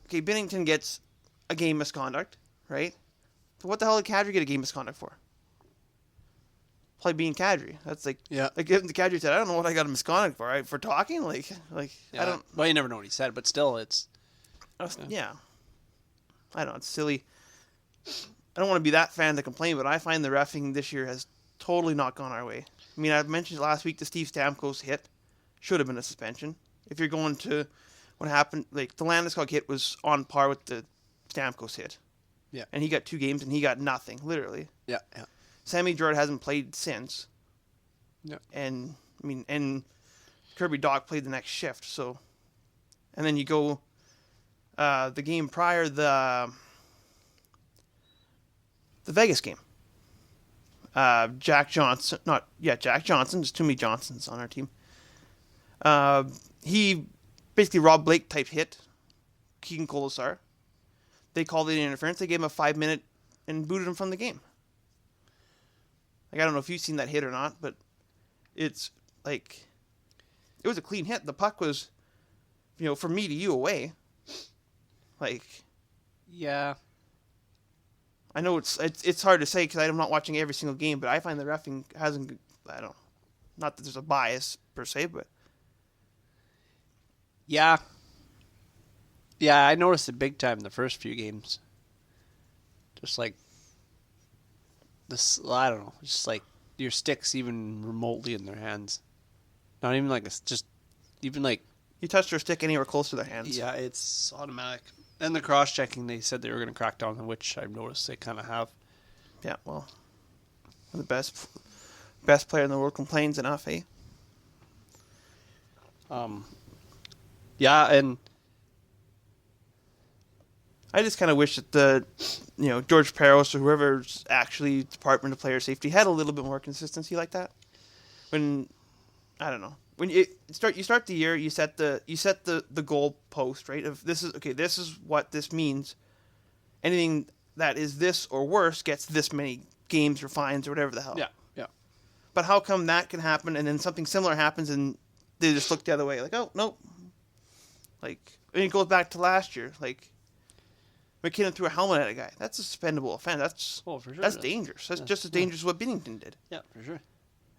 okay, Binnington gets a game misconduct, right? But what the hell did Kadri get a game misconduct for? Probably being Kadri. That's like, Yeah. Like the Kadri said, I don't know what I got a misconduct for, right? For talking, like Yeah. I don't. Well, you never know what he said, but still, it's. Yeah. I don't know. It's silly. I don't want to be that fan to complain, but I find the reffing this year has totally not gone our way. I mean, I mentioned last week the Steve Stamkos hit should have been a suspension. If you're going to what happened, like the Landeskog hit was on par with the Stamkos hit. Yeah. And he got 2 games and he got nothing, literally. Yeah, yeah. Sammy Girard hasn't played since. Yeah. And I mean, and Kirby Dach played the next shift, so And then you go the game prior, the Vegas game. Jack Johnson. There's too many Johnsons on our team. He basically Rob Blake type hit Keegan Colasar. They called it interference. They gave him a 5-minute and booted him from the game. Like, I don't know if you've seen that hit or not, but it's like, it was a clean hit. The puck was, from me to you away. Like, yeah. I know it's hard to say because I'm not watching every single game, but I find the reffing hasn't, not that there's a bias per se, but. Yeah. Yeah, I noticed it big time in the first few games. Just like this, I don't know, just like your stick's even remotely in their hands. Not even like it's just even like you touch their stick anywhere close to their hands. Yeah, it's automatic. And the cross checking, they said they were going to crack down on, which I've noticed they kind of have. Yeah, well, the best player in the world complains enough, eh? Yeah, and I just kind of wish that George Peros or whoever's actually Department of Player Safety had a little bit more consistency like that. When, I don't know, when you start the year, you set the goal post, right? Of this is what this means. Anything that is this or worse gets this many games or fines or whatever the hell. Yeah. But how come that can happen and then something similar happens and they just look the other way? Like, oh, nope. Like, and it goes back to last year. Like, McKinnon threw a helmet at a guy. That's a suspendable offense. That's for sure. That's dangerous. That's just as dangerous as what Binnington did. Yeah, for sure.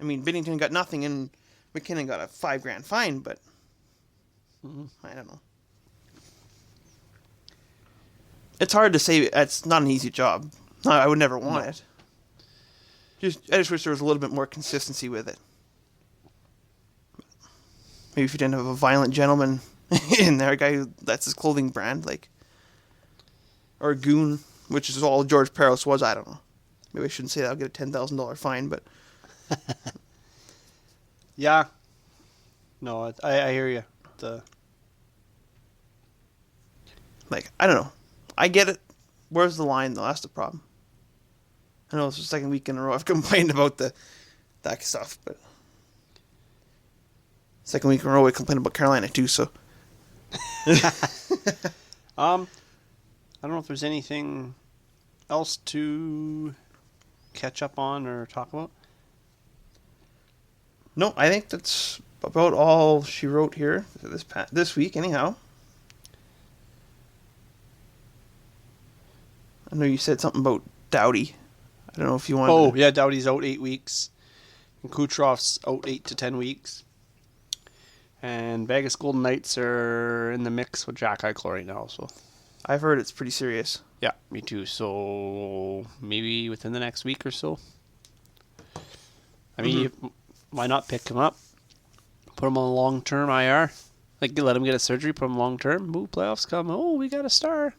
I mean, Binnington got nothing and McKinnon got a $5,000 fine, but I don't know. It's hard to say. It's not an easy job. No, I would never want it. I just wish there was a little bit more consistency with it. Maybe if you didn't have a violent gentleman in there, a guy that's his clothing brand, like, or a goon, which is all George Peros was. I don't know. Maybe I shouldn't say that. I'll get a $10,000 fine, but. Yeah. No, I hear you. Like, I don't know. I get it. Where's the line, though? That's the problem. I know it's the second week in a row I've complained about that stuff, but second week in a row I complained about Carolina too, so. I don't know if there's anything else to catch up on or talk about. No, I think that's about all she wrote here this week, anyhow. I know you said something about Doughty. I don't know if you want. Oh, yeah, Doughty's out 8 weeks. And Kucherov's out 8 to 10 weeks. And Vegas Golden Knights are in the mix with Jack Eichel right now. So I've heard it's pretty serious. Yeah, me too. So maybe within the next week or so. I mean, why not pick him up? Put him on long-term IR. Like, let him get a surgery, put him long-term. Move, playoffs come. Oh, we got a star.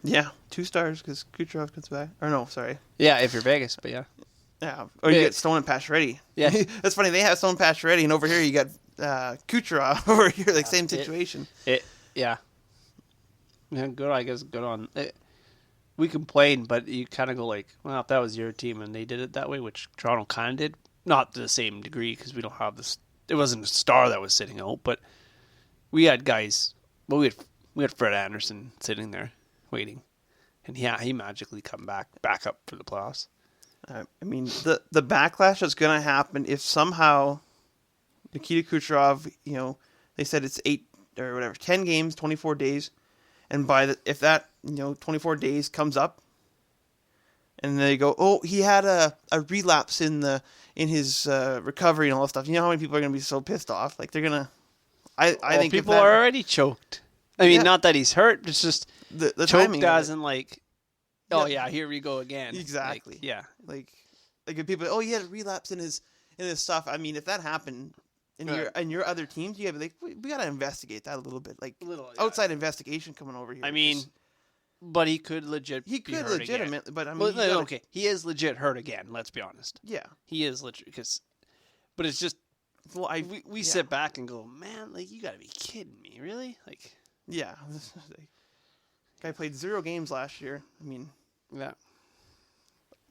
Yeah, 2 stars because Kucherov comes back. Or no, sorry. Yeah, if you're Vegas, but yeah. Yeah, or you get Stone and Pacioretty. Yeah. That's funny. They have Stone and Pacioretty, and over here you got Kucherov over here, like same situation. Yeah, good. I guess good on. We complain, but you kind of go like, well, if that was your team and they did it that way, which Toronto kind of did, not to the same degree because we don't have this. It wasn't a star that was sitting out, but we had guys. Well, we had Fred Anderson sitting there waiting, and yeah, he magically come back up for the playoffs. I mean, the backlash that's going to happen if somehow Nikita Kucherov, they said it's 10 games, 24 days, and if that 24 days comes up, and they go, oh, he had a relapse in his recovery and all that stuff. You know how many people are going to be so pissed off? Like they're gonna. I think people are already choked. I mean, not that he's hurt. It's just the choked doesn't like. Oh yeah, here we go again. Exactly. Like if people, oh, he had a relapse in his stuff. I mean, if that happened in your other teams, you gotta be like, we gotta investigate that a little bit, like outside investigation coming over here. I mean, but he could legitimately, again. But I mean, okay, he is legit hurt again. Let's be honest. Yeah, he is legit but it's just. Well, we sit back and go, man, like you gotta be kidding me, really? Like, Yeah. Guy played 0 games last year. I mean, Yeah.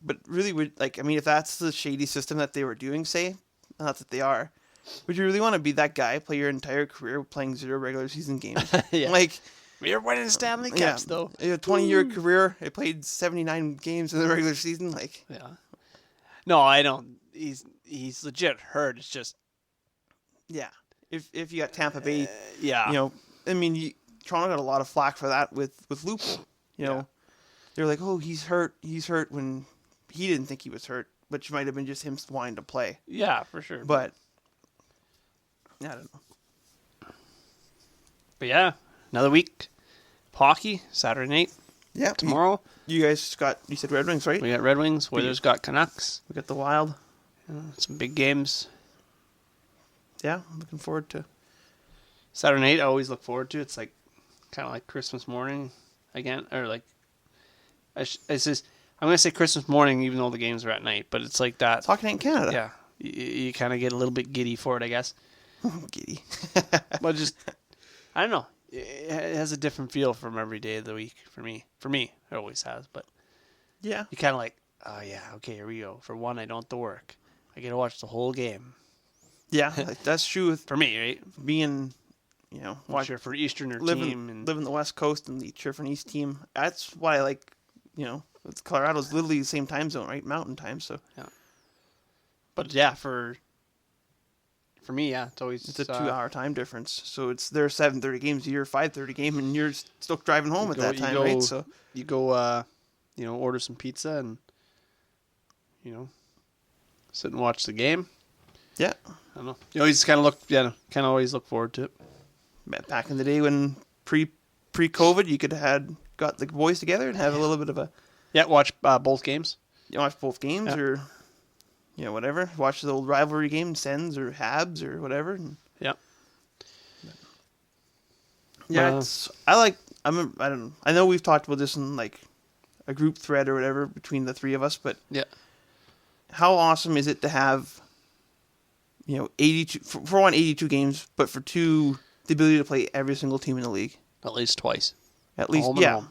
but really if that's the shady system that they were doing, say, and that's what they are, would you really want to be that guy, play your entire career playing 0 regular season games? Yeah. Like, We're winning Stanley Cups, though. A 20-year career, I played 79 games in the regular season. Like, Yeah. No, I don't. He's legit hurt. It's just. Yeah. If you got Tampa Bay, Yeah. I mean, Toronto got a lot of flack for that with Lupo. They're like, oh, he's hurt when he didn't think he was hurt, which might have been just him wanting to play. Yeah, for sure. But I don't know. But yeah, another week. Hockey, Saturday night. Yeah. Tomorrow. You guys you said Red Wings, right? We got Red Wings. Oilers got Canucks. We got the Wild. Some big games. Yeah, I'm looking forward to. Saturday night, I always look forward to. It's like kind of like Christmas morning again, or like it's just I'm gonna say Christmas morning, even though the games are at night. But it's like that. It's hockey night in Canada. Yeah, you kind of get a little bit giddy for it, I guess. Giddy. But just I don't know. It has a different feel from every day of the week for me. For me, it always has. But yeah, you kind of like, oh yeah, okay, here we go. For one, I don't have to work. I get to watch the whole game. Yeah, that's true for me, right? Being, cheer for Easterner team and live in the West Coast and cheer for an East team. That's why I like, it's Colorado's literally the same time zone, right? Mountain time, so. Yeah. But yeah, for me, yeah, it's a 2-hour time difference. So it's their 7:30 games, your 5:30 game, and you're still driving home at that time, right? So you go, order some pizza and, sit and watch the game. Yeah. I don't know. You always kind of always look forward to it. Back in the day when pre-COVID, you could have got the boys together and have a little bit of a... Yeah, watch both games. You watch both games or, whatever. Watch the old rivalry game, Sens or Habs or whatever. Yeah. Yeah, I don't know. I know we've talked about this in like a group thread or whatever between the three of us, but yeah, how awesome is it to have, 82 for one 82 games, but for two the ability to play every single team in the league at least twice. At least, yeah.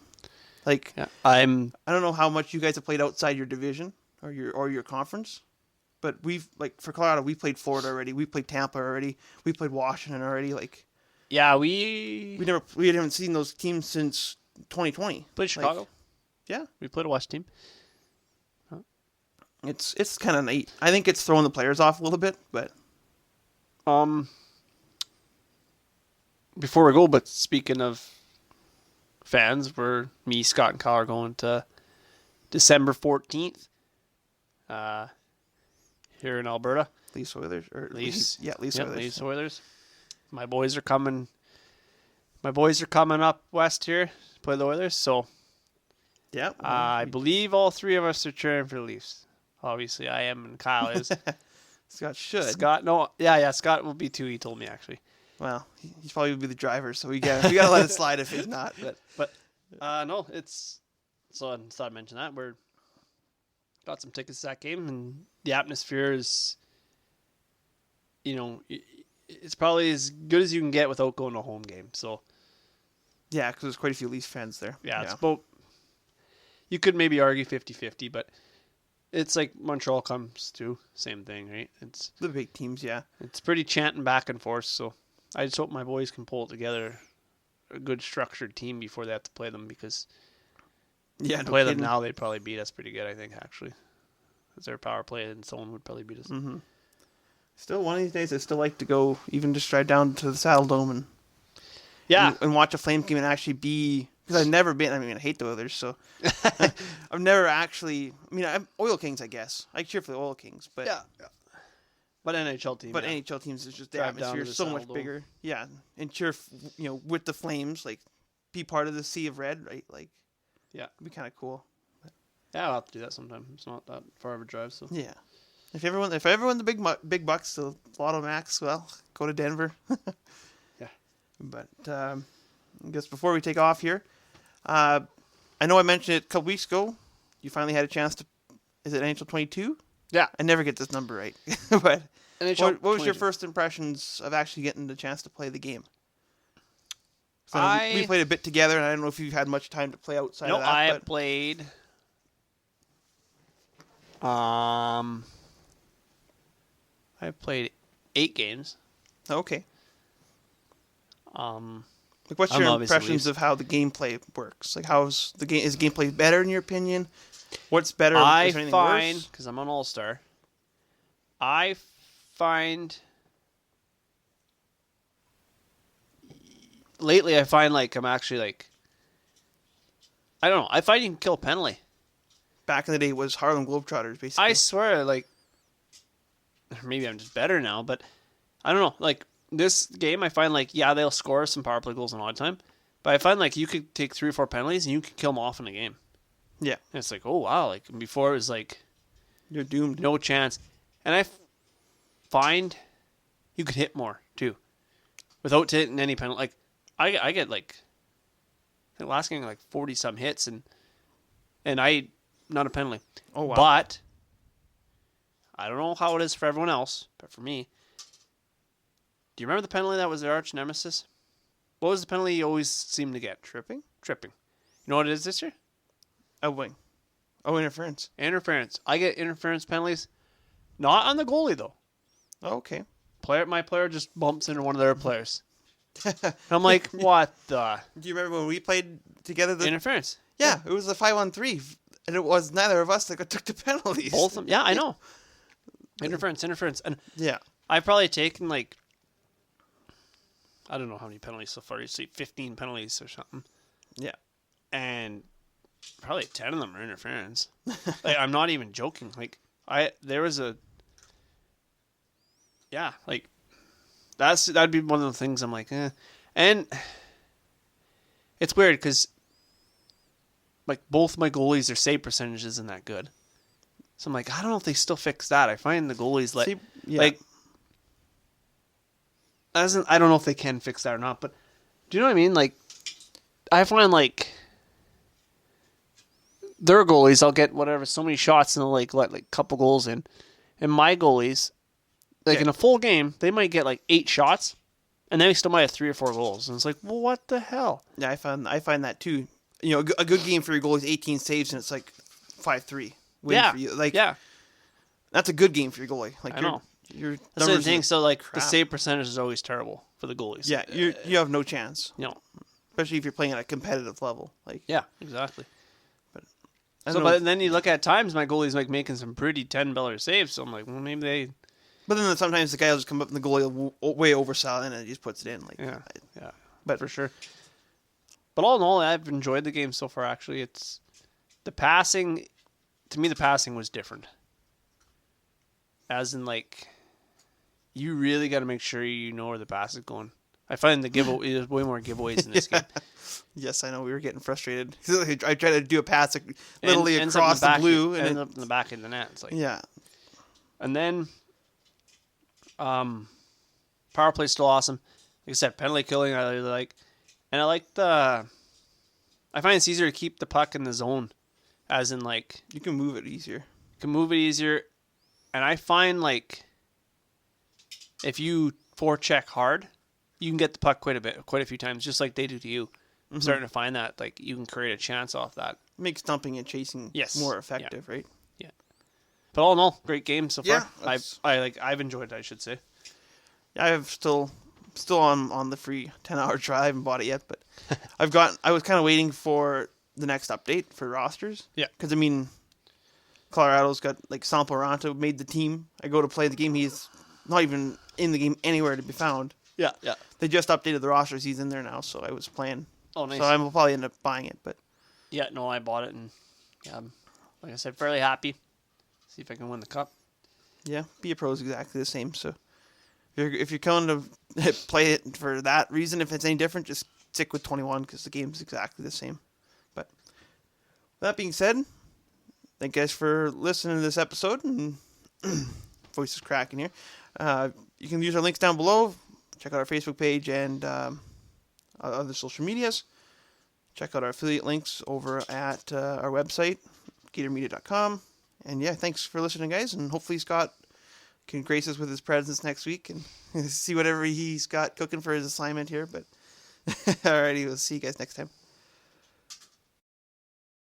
Like I don't know how much you guys have played outside your division or your conference, but we've for Colorado we played Florida already, we played Tampa already, we played Washington already. Like yeah, we haven't seen those teams since 2020. Played Chicago. Yeah, we played a West team. Huh. It's kind of neat. I think it's throwing the players off a little bit, but before we go, but speaking of fans, me, Scott, and Kyle are going to December 14th here in Alberta. Leafs Oilers or Leafs. Yeah, Leafs Oilers. Leafs Oilers. My boys are coming up west here to play the Oilers, so yeah. I believe all three of us are cheering for the Leafs. Obviously, I am, and Kyle is. Scott should. Scott, no, yeah, Scott will be too. He told me actually. Well, he's probably will be the driver, so we gotta let it slide if he's not. But no, it's so I thought I'd mention that we're got some tickets to that game, and the atmosphere is, it's probably as good as you can get without going to a home game. So yeah, because there's quite a few Leafs fans there. Yeah, it's about. You could maybe argue 50-50, but it's like Montreal comes too. Same thing, right? It's the big teams, yeah. It's pretty chanting back and forth, so I just hope my boys can pull it together, a good structured team before they have to play them, because play them now, they'd probably beat us pretty good, I think, actually. Because their power play and someone would probably beat us. Mm-hmm. Still, one of these days, I'd still like to go, even just drive down to the Saddle Dome and watch a Flames game and actually be... Because I've never been... I mean, I hate the Oilers, so... I've never actually... I mean, I'm Oil Kings, I guess. I cheer for the Oil Kings, but... Yeah. But NHL team. But NHL teams is just... The atmosphere is so much bigger. Yeah. And cheer, with the Flames, like, be part of the Sea of Red, right? Like... Yeah. It'd be kind of cool. Yeah, I'll have to do that sometime. It's not that far of a drive, so... Yeah. If everyone the big bucks, the Lotto Max, well, go to Denver. Yeah. But I guess before we take off here, I know I mentioned it a couple weeks ago. You finally had a chance to. Is it NHL 22? Yeah. I never get this number right. But NHL what was your first impressions of actually getting the chance to play the game? We played a bit together, and I don't know if you've had much time to play outside of that. I played. I played 8 games. Okay. Like what's your impressions of how the gameplay works? Like, how's the game? Is the gameplay better in your opinion? What's better? I find, because I'm on All-Star, I find lately I find like I'm actually like, I don't know. I find you can kill a penalty. Back in the day, it was Harlem Globetrotters, basically. I swear, like, maybe I'm just better now, but I don't know. Like, this game, I find, like, yeah, they'll score some power play goals in odd time, but I find, like, you could take 3 or 4 penalties and you could kill them off in a game. Yeah. And it's like, oh, wow. Like, before it was like, you're doomed. No chance. And I find you could hit more, too, without hitting any penalty. Like, I get, like, the last game, like, 40-some hits, and not a penalty. Oh, wow. But I don't know how it is for everyone else, but for me, do you remember the penalty that was their arch nemesis? What was the penalty you always seemed to get? Tripping. You know what it is this year? A wing. Oh, interference. I get interference penalties. Not on the goalie, though. Oh, okay. My player just bumps into one of their players. I'm like, what the? Do you remember when we played together? Interference. Yeah, it was a 5-on-3. And it was neither of us that took the penalties. Both of them. Yeah, I know. Interference. And yeah. I've probably taken, like, I don't know how many penalties so far. You see 15 penalties or something. Yeah. And probably 10 of them are interference. Like, I'm not even joking. Like, there was a, yeah, like, that'd be one of the things I'm like, eh. And it's weird because, like, both my goalies, their save percentage isn't that good. So I'm like, I don't know if they still fix that. I find the goalies, like, I don't know if they can fix that or not, but do you know what I mean? Like, I find, like, their goalies, I'll get whatever, so many shots and they'll, like, let, like, a couple goals in. And my goalies, like, in a full game, they might get, like, 8 shots, and they still might have 3 or 4 goals. And it's like, well, what the hell? Yeah, I find that, too. You know, a good game for your goal is 18 saves, and it's, like, 5-3. Yeah. For you. Like, yeah. That's a good game for your goalie. Like, I know. That's the thing. So, like, crap. the save percentage is always terrible for the goalies. Yeah, you have no chance. No. Especially if you're playing at a competitive level. Like, yeah, exactly. But but then you look at times my goalie's like making some pretty $10 saves. So I'm like, well, maybe they. But then sometimes the guy will just come up and the goalie will way oversell it and he just puts it in. Like, yeah. But for sure. But all in all, I've enjoyed the game so far. Actually, it's the passing. To me, the passing was different. As in, like, you really got to make sure you know where the pass is going. I find there's way more giveaways in this game. Yes, I know. We were getting frustrated. I tried to do a pass literally across the blue. And ends up in the back of the net. It's like, yeah. And then power play's still awesome. Like I said, penalty killing I really like. And I like I find it's easier to keep the puck in the zone. As in, like... You can move it easier. And I find, like, if you forecheck hard, you can get the puck quite a few times, just like they do to you. I'm starting to find that, like, you can create a chance off that. Makes dumping and chasing more effective, right? Yeah. But all in all, great game so far. Yeah, I've enjoyed it, I should say. Yeah, I've still on the free 10-hour drive. I haven't bought it yet, but I was kind of waiting for the next update for rosters. Yeah. Because, I mean, Colorado's got, like, Samporanto made the team. I go to play the game. He's not even in the game anywhere to be found. Yeah. They just updated the rosters. He's in there now, so I was playing. Oh, nice. So I will probably end up buying it, but... Yeah, no, I bought it, and I'm, like I said, fairly happy. See if I can win the cup. Yeah, Be a Pro is exactly the same, so... If you're coming to play it for that reason, if it's any different, just stick with 21, because the game's exactly the same. But that being said, thank you guys for listening to this episode, and voice is cracking here. You can use our links down below. Check out our Facebook page and other social medias. Check out our affiliate links over at our website, gatormedia.com. And yeah, thanks for listening, guys, and hopefully Scott can grace us with his presence next week and see whatever he's got cooking for his assignment here. But Alrighty, we'll see you guys next time.